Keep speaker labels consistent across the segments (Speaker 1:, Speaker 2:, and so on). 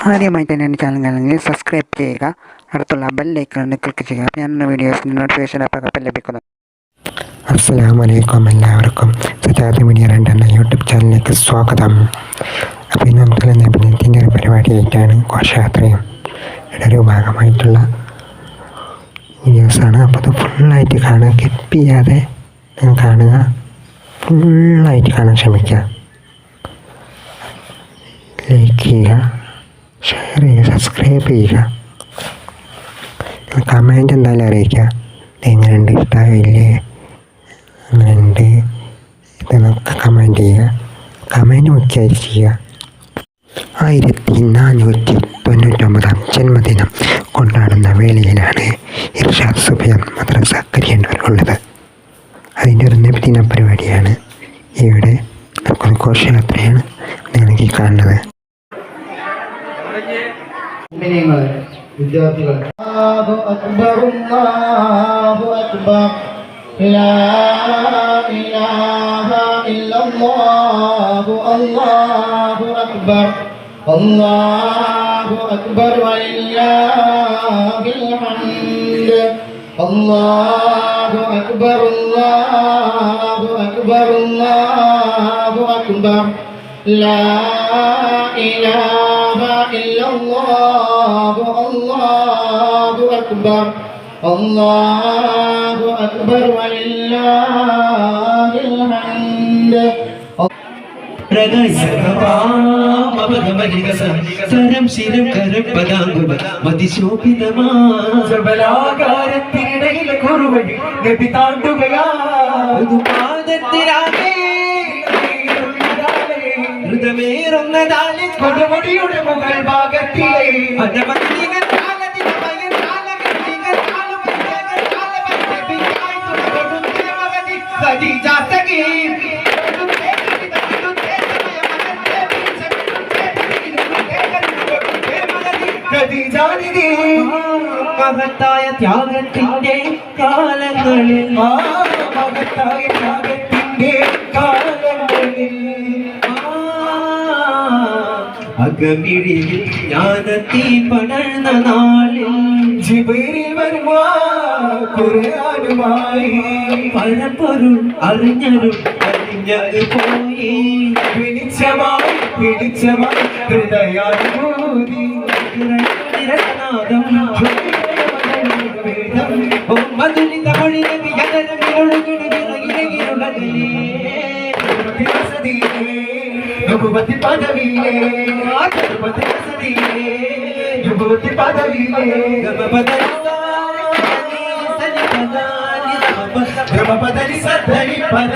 Speaker 1: ആദ്യമായി തന്നെ എൻ്റെ ചാനൽ കാണുമെങ്കിൽ സബ്സ്ക്രൈബ് ചെയ്യുക, അടുത്തുള്ള ബെല്ലൈക്കൺ ക്ലിക്ക് ചെയ്യുക. ഞാനുള്ള വീഡിയോസിൻ്റെ നോട്ടിഫിക്കേഷൻ അപ്പോൾ ലഭിക്കുന്നു.
Speaker 2: അസ്സലാമു അലൈക്കും. എല്ലാവർക്കും സജാദ് മീഡിയ 2 എന്ന യൂട്യൂബ് ചാനലിലേക്ക് സ്വാഗതം. അപ്പോൾ ഇന്ന് നമുക്ക് നബിദിനത്തിൻ്റെ ഒരു പരിപാടിയായിട്ടാണ് ഘോഷയാത്രയും ഒരു ഭാഗമായിട്ടുള്ള വീഡിയോസാണ്. അപ്പോൾ അത് ഫുള്ളായിട്ട് കാണുക, സ്കിപ്പ് ചെയ്യാതെ നിങ്ങൾ കാണുക, ഫുള്ളായിട്ട് കാണാൻ ശ്രമിക്കുക. ലൈക്ക് ചെയ്യുക, ഷെയർ ചെയ്യുക, സബ്സ്ക്രൈബ് ചെയ്യുക. കമൻറ്റ് എന്തായാലും അറിയിക്കുക, എങ്ങനെയുണ്ട്, ഇഷ്ടമായില്ലേ, അങ്ങനെയുണ്ട് ഇതെന്നൊക്കെ കമൻറ്റ് ചെയ്യുക. കമൻറ്റ് മുഖ്യമായിട്ട് ചെയ്യുക. 1499 ജന്മദിനം കൊണ്ടാടുന്ന വേളയിലാണ് ഇർഷാദ് സുബിയാൻ മദ്രസ കരിയേണ്ടവർക്കുള്ളത്. അതിൻ്റെ ഒരു നബിദിന പരിപാടിയാണ് ഇവിടെ. നമുക്കൊരു ഘോഷയാത്രയാണ് നിങ്ങൾക്ക് കാണുന്നത്.
Speaker 3: വിദ്യാർത്ഥികൾ അല്ലാഹു അക്ബർ അല്ലാഹു അക്ബർ ലാ ഇലാഹ ഇല്ലല്ലാഹു അല്ലാഹു അക്ബർ അല്ലാഹു അക്ബർ വലില്ലാഹിൽ ഹംദ് അല്ലാഹു അക്ബർ അല്ലാഹു അക്ബർ അല്ലാഹു അക്ബർ ലാ ഇലാഹ ഇല്ലല്ലാഹു അല്ലാഹു അക്ബർ അല്ലാഹു അക്ബർ വലില്ലാഹിൽ ഹംദ്.
Speaker 4: സരം ശിരം കരപ്പതാങ്കുവ മതിശോഭിതമാകാരത്തിനിടയിലെ കുറുവഴി നബി താണ്ടുകയാതു പാദത്തിലാകെ മൃതമേറുന്നതാലെ കൊടുമുടിയുടെ മുകൾ ഭാഗത്തിലെ അനവധികൾ മഹത്തായ ത്യാഗത്തിന്റെ കാലങ്ങളിൽ മഹത്തായ ത്യാഗത്തിന്റെ കാലങ്ങളിൽ അകമിഴിയിൽ ജ്ഞാനത്തി പടർന്ന നാളിൽ ജിബ്രീൽ വരുവാ ഖുർആനുമായി പരപ്പൊരുൾ അറിഞ്ഞരുൾ അറിഞ്ഞത് പോയി പിടിച്ചമായി ഹൃദയാനുഭൂതി മധുരിത മൊഴി നബി യുവതി പദവിയിലെ യുവതി പദവിയിലെ പദവി സദരി പദ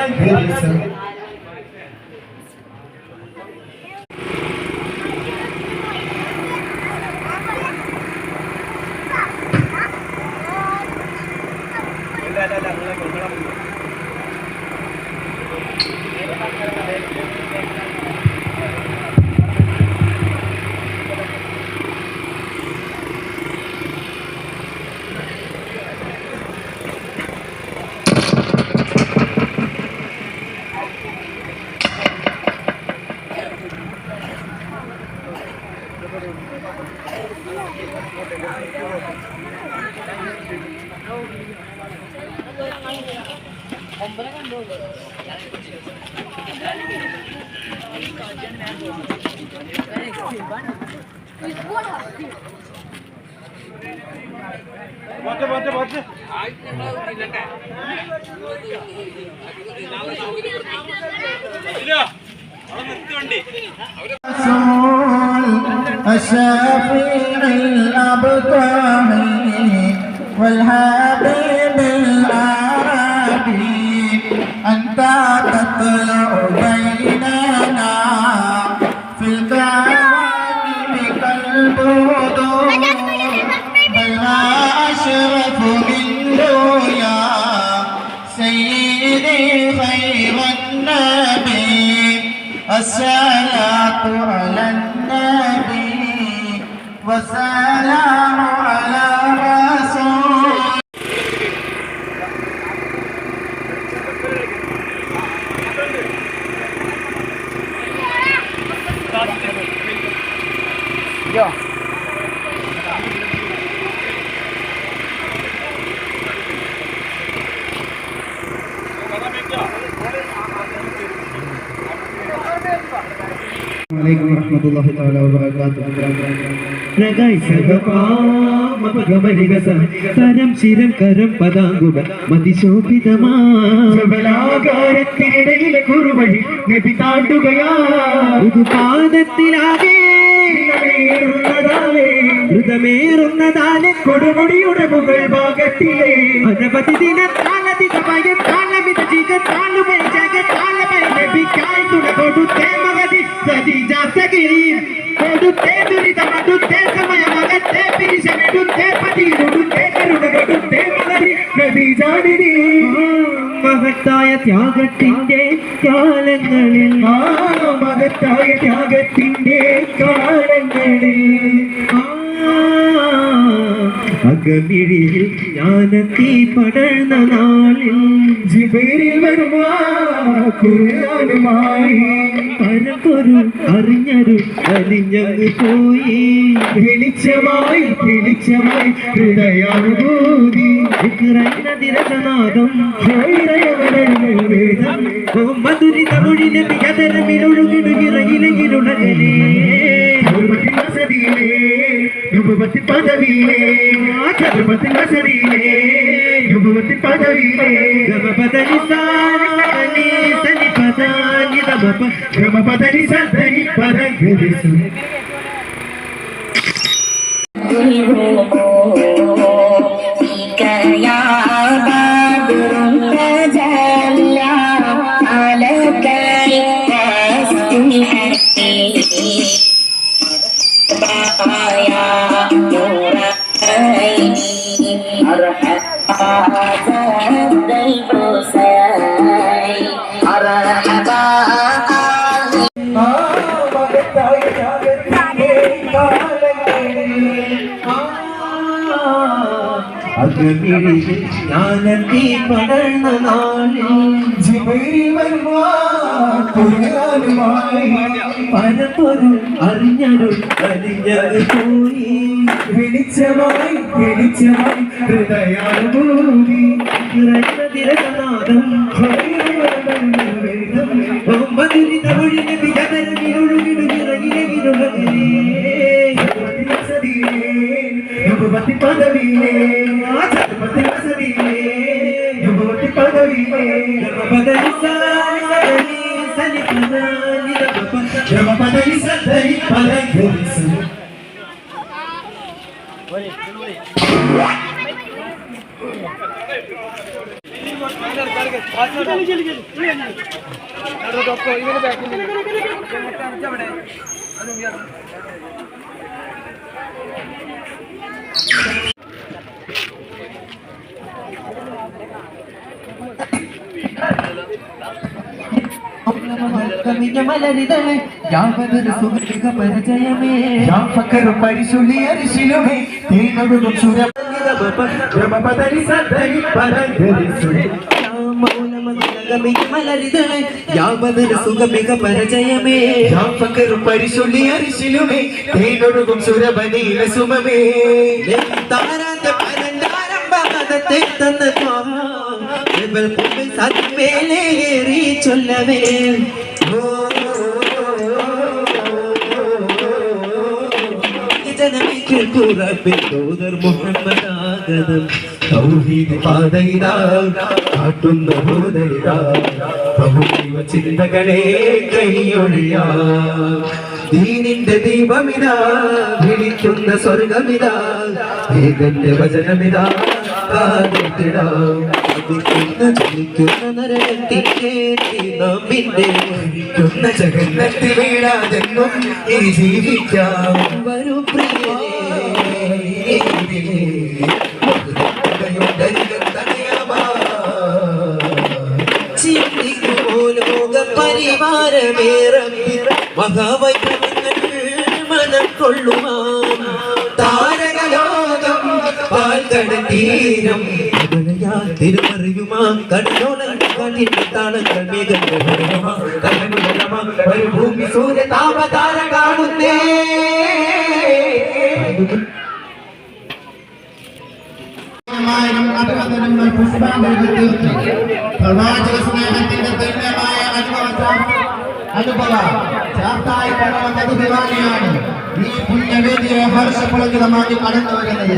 Speaker 3: الشافع الأبطال والحبيب العربي أنت تطلع بيننا في الكواكب كالبدور بل ما أشرف منه يا سيدي خير النبي الصلاة على النبي والسلام على رسول.
Speaker 4: തരം ശിരം കരം പതാങ്കുക മതിശോഭിതമാകാരത്തിനിടയിലെ കുറുവഴി നബി താണ്ടുകയാ പാദത്തിലാകെ മൃതമേറുന്നതാലെ കൊടുമുടിയുടെ മുകൾ ഭാഗത്തിലെ അനവധി ദിനത്താലധികമായ കാലമിത ജീകത്താലുമേ ജഗത്താലമേ നബിക്കായി തുണ കൊടുത്തേ മകതി സതിജാസഗിരി കൊടുത്തേ ദുരിതമടുത്തേ സമയമകത്തേ പിരിശമെടുത്തേ പതിയിലൊടുത്തേ കരുണ കൊടുത്തേ മകതി നബിജാനിനി മഹത്തായ ത്യാഗത്തിന്റെ കാലങ്ങളിൽ മഹത്തായ ത്യാഗത്തിന്റെ കാലങ്ങളിൽ അകമിഴിയിൽ ജ്ഞാനത്തി പടർന്ന നാളിൽ ജിബരിൽ വരുവാനുമായി പരപ്പൊരു അറിഞ്ഞൊരു അലിഞ്ഞങ്ങ് പോയി വെളിച്ചമായി ഹൃദയാനുഭൂതി ദിരസനാദം മധുരി തമിഴിലെ മികതരമിലൊഴുകിടുകിറയിലകിലുടകലേ യുവത്തി പദവിയിലേ യുവത്തി പദവിയിലേ ഗമപദനി സാരി സനി പദാനി ഗമപദനി സദനി പദഗരിസു ജ്ഞാനത്തി പടർന്ന നാളിൽ ജിബരിൽ വരുവാനുമായി പരപ്പൊരു അറിഞ്ഞൊരു അലിഞ്ഞത് പോയി വെളിച്ചമായി ഹൃദയാനുഭൂതി ദിരസനാദം മധുരി തമിഴിലെ മികതരമിലൊഴുകിടുകിറയിലകിലുടകലേ യുവത്തി പദവിയിലേ യുവത്തി പദവിയിലേ പദവി സദനി പദഗരിസു മലരിതമേ യാവതൊരു സുഖിക പരിചയമേ യാഫക്കരു പരിശുള്ളി അരിശിലുമേ തേനൊടുകും സുരപദരി സദരി പദഗരിസു മലരിതമേ യാവതൊരു സുഖമിക പരിചയമേ യാഫക്കരു പരിശുള്ളി അരിശിലുമേ തേനൊടുകും സുരപനീല സുമമേ താരാന്റെ പരണ്ടാരംഭത്തെ തന്ന മേലേറി ചൊല്ലവേ ജനമിക്ക് കുറപ്പിന്തോദർ മുഹമ്മദാഗതം തൗഹീദ് പാതയിതാ കാട്ടുന്ന ബോധയിതാ ബഹുദൈവ ചിന്തകളെ കൈയൊഴിയാ ദീനിന്റെ ദീപമിതാ വിളിക്കുന്ന സ്വർഗമിതാ ഏകന്റെ വചനമിതാ ചലിക്കുന്ന നരകത്തിക്കുന്ന ജഗന്നത്തിൽ വീഴാതെന്നും ഇനി ജീവിക്കാം വരൂ ചിന്തിക്കുമോ ലോക പരിവാരമേറമ്പി മഹാവൈഭവങ്ങൾ മനം കൊള്ളുവാൻ താരകലോകം പാൽക്കടത്തീരം തിരുമറിയുമാ കടലോളങ്ങൾ താളങ്ങൾ മേഘങ്ങൾ ഭൂമി സൂര്യ താപതാര കാണുന്നേ
Speaker 3: കുർബാനകൾ തീർത്തു. പ്രവാചക സ്നേഹത്തിന്റെ ധന്യമായ അനുഭവ ചാർത്തായി പടവ മധുഭിവാനിയാണ് ഈ പുണ്യവേദിയെ ഹർഷപുളകിതമാക്കി കടന്നു വരുന്നത്.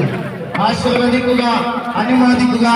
Speaker 3: ആശീർവദിക്കുക, അനുമോദിക്കുക.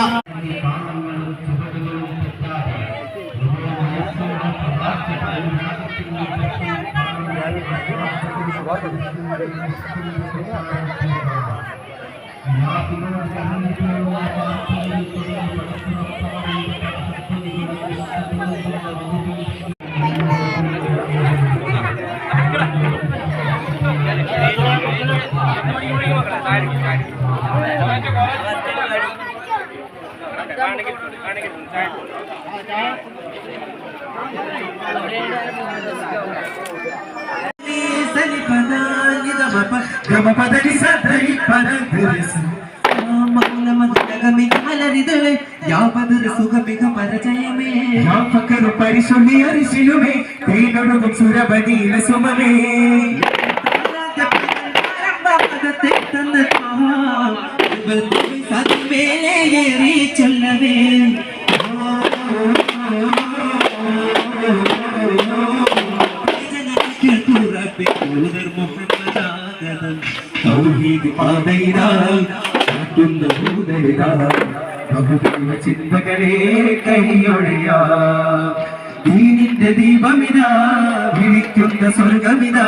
Speaker 4: ചൊല്ലവേ ചിന്തകളെ കൈയൊഴിയാ ദീനിന്റെ ദീപമിതാ വിളിക്കുന്ന സ്വർഗമിതാ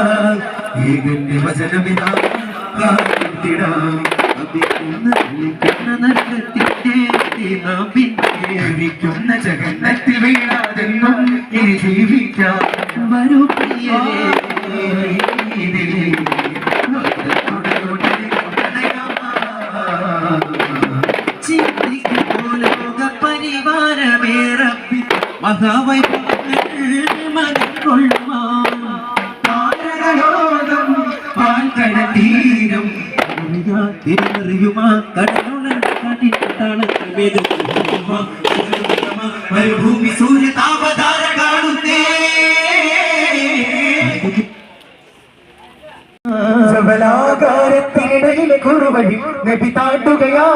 Speaker 4: ഏകന്റെ വചനമിതാ ിക്കുന്ന ജഗന്നത്തിൽ വീഴാതെന്നും ഇനി ജീവിക്കാം. വരൂ പ്രിയരേ പരിവാരമേറപ്പി മഹാവൈഭവങ്ങൾ മനക്കൊള്ളുവാൻ താരകലോകം പാൽക്കടതീരം തിരിമറിയുമാ മരുഭൂമി സൂര്യ താപധാര കാണുന്നേ
Speaker 2: സബലാകാരത്തിനിടയിലെ കുറുവഴി നബി താണ്ടുകയാ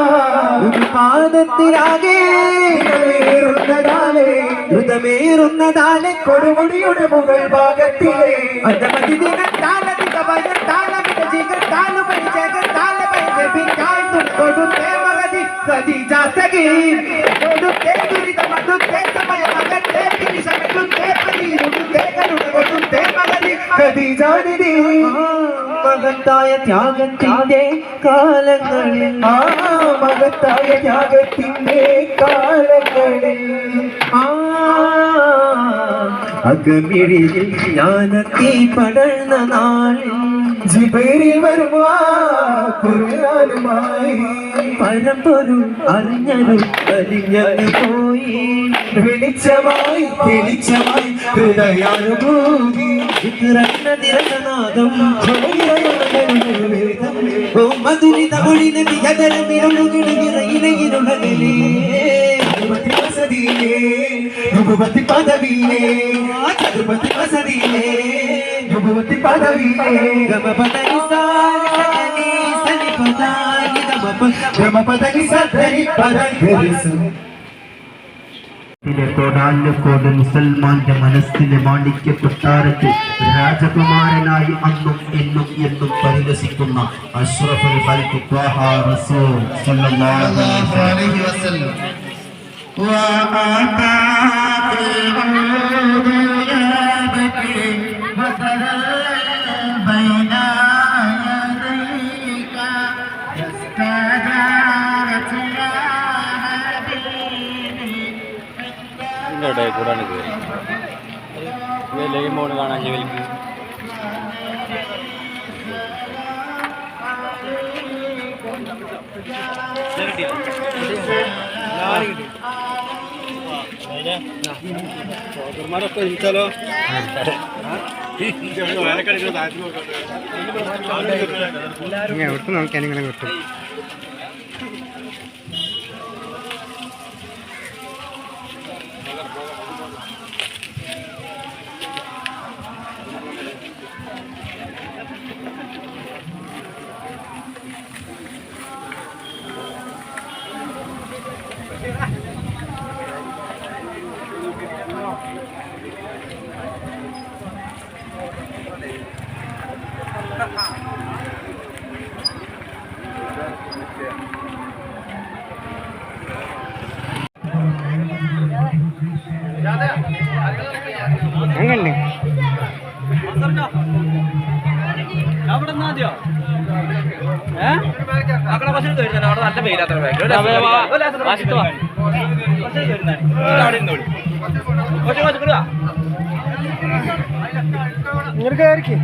Speaker 2: പാദത്തിലാകെ ൃതമേറുന്നതാലെ കൊടുമുടിയുടെ മുകൾ ഭാഗത്തിലെ മഹത്തായ ത്യാഗത്തിന്റെ കാലങ്ങളിൽ മഹത്തായ ത്യാഗത്തിന്റെ കാലങ്ങളിൽ അകമിഴിയിൽ ജ്ഞാനത്തിൽ പടർന്ന നാളിൽ ജിബേരിൽ വരുവാനുമായി പരമ്പൊരുൾ അറിഞ്ഞൊരു അറിഞ്ഞു പോയി വെളിച്ചമായി ഹൃദയാനുഭൂതി തിരക്കനാദം മധുരി തമിഴിന വികതരമിരുളുകിടുകിറയിലുടകലേ വസതിയിലേ നുപുവത്തി പദവിയിലേ ചതുപതി വസതിയിലേ നുപുവത്തി പദവിയിലേ ഗമപദനി സാരി സനി പദാനി ഗമപദനി സദരി പദരിസു
Speaker 5: കോടാനുകോട് മുസൽമാന്റെ മനസ്സിലെ മാണിക്യ കൊട്ടാരത്തിൽ രാജകുമാരനായി അന്നും എന്നും എന്നും പരിലസിക്കുന്ന അഷ്റഫുൽ ഖൽഖ് ത്വാഹ റസൂൽ സ്വല്ലല്ലാഹു അലൈഹി വസല്ലം
Speaker 6: കൂടാണ് ലൈമോൺ കാണാൻ ജോലിക്ക് ഇൻഷാല്ലോ
Speaker 2: എവിടുത്തെ നോക്കിയാലിങ്ങനെ കിട്ടും.
Speaker 6: Yeah. അവിടെ നിന്നാദ്യോ അവിടെ ബസ്സിൽ വരുന്ന അവിടെ നല്ല വെയിലാത്ര ഇങ്ങോട്ട് കയറിക്ക്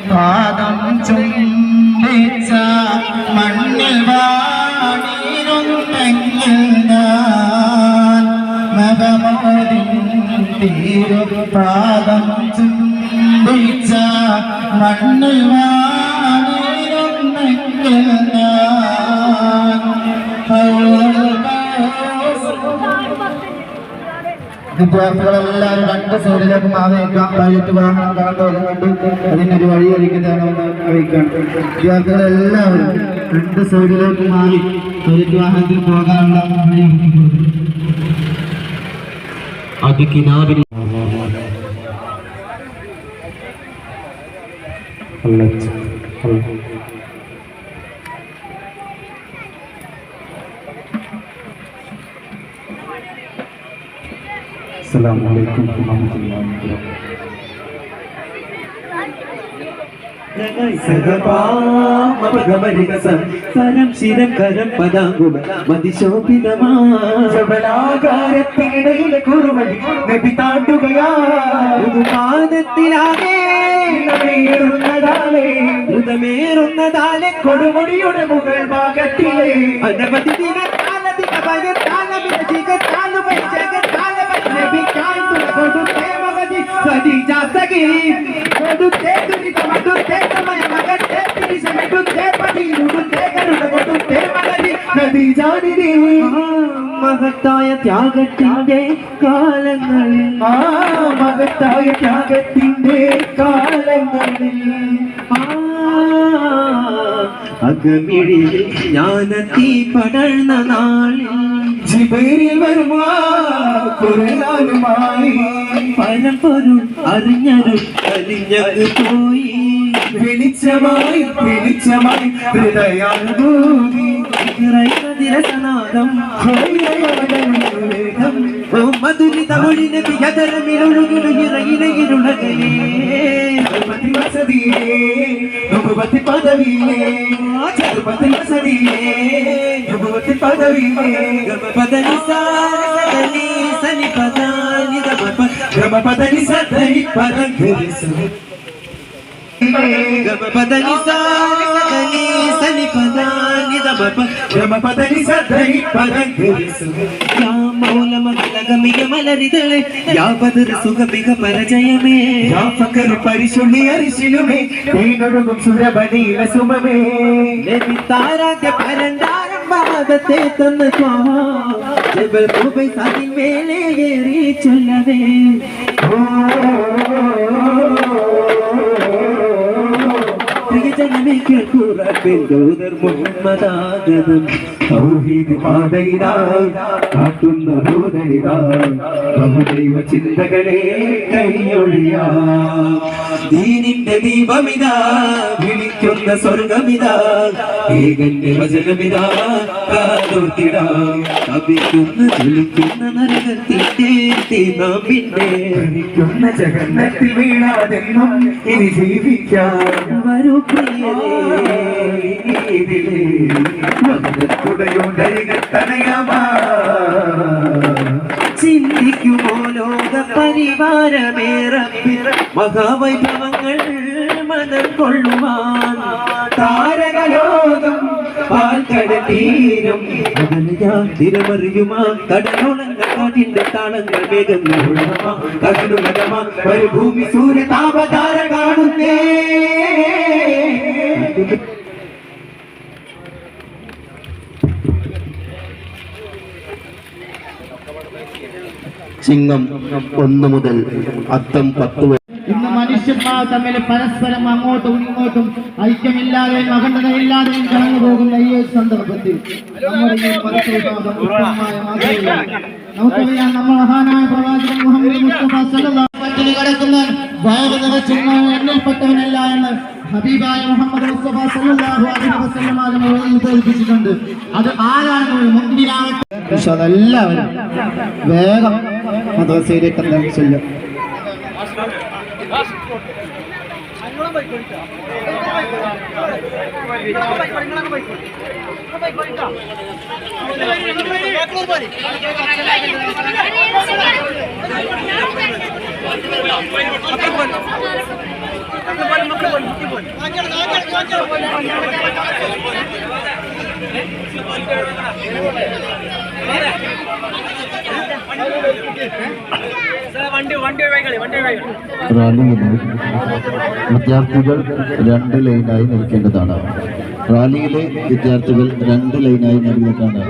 Speaker 3: പാദം ചുംബിച്ച മണ്ണിൽ വാണിരുന്നെങ്കിൽ ഞാൻ മഹമൂദിൻ തിരുപാദം ചുംബിച്ച മണ്ണിൽ വാണിരുന്നെങ്കിൽ ഞാൻ വിദ്യാർത്ഥികളെല്ലാവരും രണ്ട് സൈഡിലേക്ക് മാറിയേക്കാം പ്രൈവറ്റ് വാഹനം കടന്നു വരുന്നുണ്ട് അതിനൊരു വഴി ഒരുക്കുന്നതാണെന്ന് അറിയിക്കാം വിദ്യാർത്ഥികളെല്ലാവരും രണ്ട് സൈഡിലേക്ക് മാറി പ്രൈവറ്റ് വാഹനത്തിൽ പോകാനുള്ള വഴി
Speaker 5: അത് കിനാവിൽ
Speaker 3: അസ്സലാമു അലൈക്കും വറഹ്മത്തുള്ളാഹി
Speaker 4: സരം ശിരം കരം പദാകുമ മതിശോഭിതമാകാരത്തിനിടയിലെ കുറുമതി നബി താണ്ടുകയാതിലാകെ ഉദമേറുന്നതാലെ കൊടുമുടിയുടെ മുകൾ ഭാഗത്തിലെ അനവധി ദിനകാലതിക മഹത്തായ ത്യാഗത്തിന്റെ കാലങ്ങളിൽ മഹത്തായ ത്യാഗത്തിന്റെ കാലങ്ങളിൽ അകമിഴിയിൽ ജ്ഞാനത്തീ പടർന്ന നാളിൽ ജിബരീൽ വരുമായി പരമ്പൊരുൾ അറിഞ്ഞൊരു അലിഞ്ഞു പോയി വെളിച്ചമായി ഹൃദയാനുഭൂതി മധുരിത മൊഴിനെ പിയതരമിലൊഴുകിലുകിരയിലുളകലേ മലരിതളെ യാവതൊരു സുഖമിക പരജയമേ പരിശുദ്ധി അരിശിലുമേ തേനൊഴുകും സുരഭനീല സുമമേ താരാന്റെ പരണ്ടാരം വാദത്തെ തന്ന ജബൽ കുബൈ സാദിൻ മേലെ ഏറി ചൊല്ലവേ ജനമേ കേൾക്കൂറൂതർ മുഹമ്മദാഗതം തൗഹീദ് പാതയിലായി കാട്ടുന്ന ദൂതനിലായി ബഹുദൈവ ചിന്തകളെ കൈയൊഴിയാ ദീനിന്റെ ദീപമിതാ വിളിക്കുന്ന സ്വർഗമിതാ ഏകന്റെ വചനമിതാ കാതോർത്തിടാ തപിക്കുന്ന ജ്വലിക്കുന്ന നരകത്തിന്റെ നാമിന്റെ ജ്വലിക്കുന്ന ജഗന്നത്തിൽ വീഴാതെന്നും ഇനി ജീവിക്കാം വരൂ ചിന്തിക്കുമോ ലോക പരിവാരമേറപ്പിറ മഹാവൈഭവങ്ങൾ മനം കൊള്ളുവാൻ താരകലോകം പാൽക്കടതീരം തിരമറിയുമാ കടലോളങ്ങൾ കാറ്റിന്റെ താളങ്ങൾ വേഗങ്ങൾ കടലുലകമാ ഒരു ഭൂമി സൂര്യ താപതാര കാണുന്നേ
Speaker 5: ചിങ്ങം 1 മുതൽ അത്തം 10 വരെ
Speaker 3: ഇന്ന് മനുഷ്യന്മാർ തമ്മിൽ പരസ്പരം അങ്ങോട്ടും ഇങ്ങോട്ടും ഐക്യമില്ലാതെയും അഖണ്ഡതയില്ലാതെയും കടന്നു പോകുന്ന ഈ ഒരു സന്ദർഭത്തിൽ നമ്മുടെ ഈ പരസ്പരവാദം ഉത്തമമായ മാതൃകയാണ്. നമുക്കറിയാം, നമ്മൾ മഹാനായ പ്രവാചകൻ മുഹമ്മദ് മുസ്തഫ സല്ലല്ലാഹു പട്ടിണി കിടക്കുന്നവൻ വയറ് നിറച്ചുന്നവൻ എണ്ണൽപ്പെട്ടവനല്ല എന്ന് ഹബീബായ മുഹമ്മദ് മുസ്തഫ സല്ലല്ലാഹു അലൈഹി വസല്ലം പഠിപ്പിച്ചിട്ടുണ്ട്. അത് ആരാണ് മുന്തിരാവട്ടെ എല്ലാവരും വേഗം മദ്രസയിലേക്ക് എന്താണ് ചെല്ലും.
Speaker 7: റാലിയിലെ വിദ്യാർത്ഥികൾ 2 ലൈനായി നിൽക്കേണ്ടതാണ്. റാലിയിലെ വിദ്യാർത്ഥികൾ 2 ലൈനായി നിൽക്കേണ്ടതാണ്.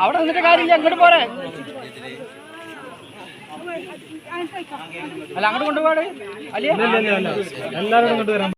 Speaker 6: അവിടെ നിന്നിട്ട് കാര്യമില്ല, അങ്ങോട്ട് പോരെ. അല്ല അങ്ങോട്ട് കൊണ്ടുപോകാട്. അല്ലേ എല്ലാവരും കൊണ്ടുവരാം.